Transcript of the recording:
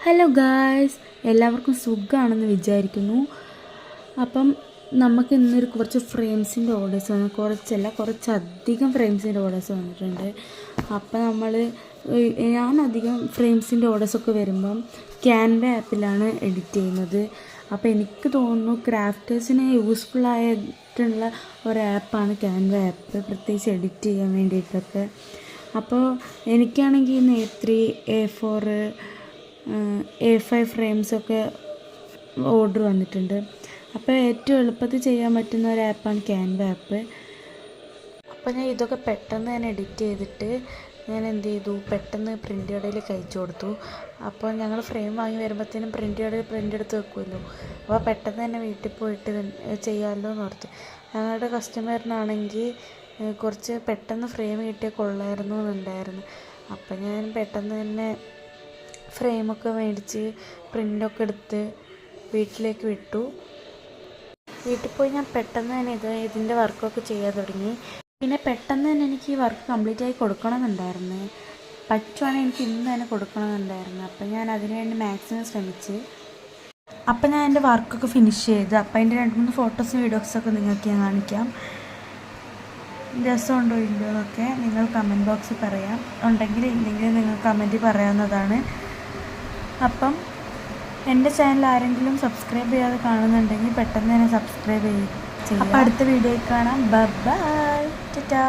Hello guys, എല്ലാവർക്കും സുഖമാണെന്ന് വിചാരിക്കുന്നു. അപ്പം നമുക്ക് ഇന്നൊരു കുറച്ച് ഫ്രെയിംസിൻ്റെ ഓർഡേഴ്സ് വന്നു. കുറച്ചധികം ഫ്രെയിംസിൻ്റെ ഓർഡേഴ്സ് വന്നിട്ടുണ്ട്. അപ്പം ഞാൻ അധികം ഫ്രെയിംസിൻ്റെ ഓർഡേഴ്സൊക്കെ വരുമ്പം ക്യാൻവ ആപ്പിലാണ് എഡിറ്റ് ചെയ്യുന്നത്. അപ്പോൾ എനിക്ക് തോന്നുന്നു ക്രാഫ്റ്റേഴ്സിന് യൂസ്ഫുള്ളായിട്ടുള്ള ഒരു ആപ്പാണ് ക്യാൻവ ആപ്പ്, പ്രത്യേകിച്ച് എഡിറ്റ് ചെയ്യാൻ വേണ്ടിയിട്ടൊക്കെ. അപ്പോൾ എനിക്കാണെങ്കിൽ ഇന്ന് A3, A4, A5 ഫ്രെയിംസൊക്കെ ഓർഡർ വന്നിട്ടുണ്ട്. അപ്പോൾ ഏറ്റവും എളുപ്പത്തിൽ ചെയ്യാൻ പറ്റുന്ന ഒരു ആപ്പാണ് ക്യാൻവ ആപ്പ്. അപ്പോൾ ഞാൻ ഇതൊക്കെ പെട്ടെന്ന് തന്നെ എഡിറ്റ് ചെയ്തിട്ട് ഞാൻ എന്ത് ചെയ്തു, പെട്ടെന്ന് പ്രിൻ്റ് കടയിലേക്ക് അയച്ചു കൊടുത്തു. അപ്പോൾ ഞങ്ങൾ ഫ്രെയിം വാങ്ങി വരുമ്പോഴത്തേനും പ്രിൻ്റ് എടുത്ത് വെക്കുമല്ലോ. അപ്പോൾ പെട്ടെന്ന് തന്നെ വീട്ടിൽ പോയിട്ട് ചെയ്യാമല്ലോ എന്ന് ഓർത്ത്. ഞങ്ങളുടെ കസ്റ്റമറിനാണെങ്കിൽ കുറച്ച് പെട്ടെന്ന് ഫ്രെയിം കിട്ടിയാൽ കൊള്ളായിരുന്നു എന്നുണ്ടായിരുന്നു. അപ്പം ഞാൻ പെട്ടെന്ന് തന്നെ ഫ്രെയിമൊക്കെ മേടിച്ച് പ്രിൻ്റൊക്കെ എടുത്ത് വീട്ടിലേക്ക് വിട്ടു. വീട്ടിൽ പോയി ഞാൻ പെട്ടെന്ന് തന്നെ ഇതിൻ്റെ വർക്കൊക്കെ ചെയ്യാൻ തുടങ്ങി. പിന്നെ പെട്ടെന്ന് തന്നെ എനിക്ക് ഈ വർക്ക് കംപ്ലീറ്റ് ആയി കൊടുക്കണമെന്നുണ്ടായിരുന്നു. പറ്റുവാണെങ്കിൽ എനിക്ക് ഇന്ന് തന്നെ കൊടുക്കണമെന്നുണ്ടായിരുന്നു. അപ്പം ഞാൻ അതിനുവേണ്ടി മാക്സിമം ശ്രമിച്ച്. അപ്പം ഞാൻ എൻ്റെ വർക്കൊക്കെ ഫിനിഷ് ചെയ്ത്. അപ്പം അതിൻ്റെ 2-3 ഫോട്ടോസും വീഡിയോസൊക്കെ നിങ്ങൾക്ക് ഞാൻ കാണിക്കാം. രസമുണ്ടോ ഇല്ലയോ എന്നൊക്കെ നിങ്ങൾ കമൻറ്റ് ബോക്സിൽ പറയാം. ഉണ്ടെങ്കിൽ ഇല്ലെങ്കിൽ നിങ്ങൾ കമൻറ്റിൽ പറയാവുന്നതാണ്. അപ്പം എൻ്റെ ചാനൽ ആരെങ്കിലും സബ്സ്ക്രൈബ് ചെയ്യാതെ കാണുന്നുണ്ടെങ്കിൽ പെട്ടെന്ന് തന്നെ സബ്സ്ക്രൈബ് ചെയ്യാം. അപ്പോൾ അടുത്ത വീഡിയോയിൽ കാണാം. ബൈ, ടാറ്റാ.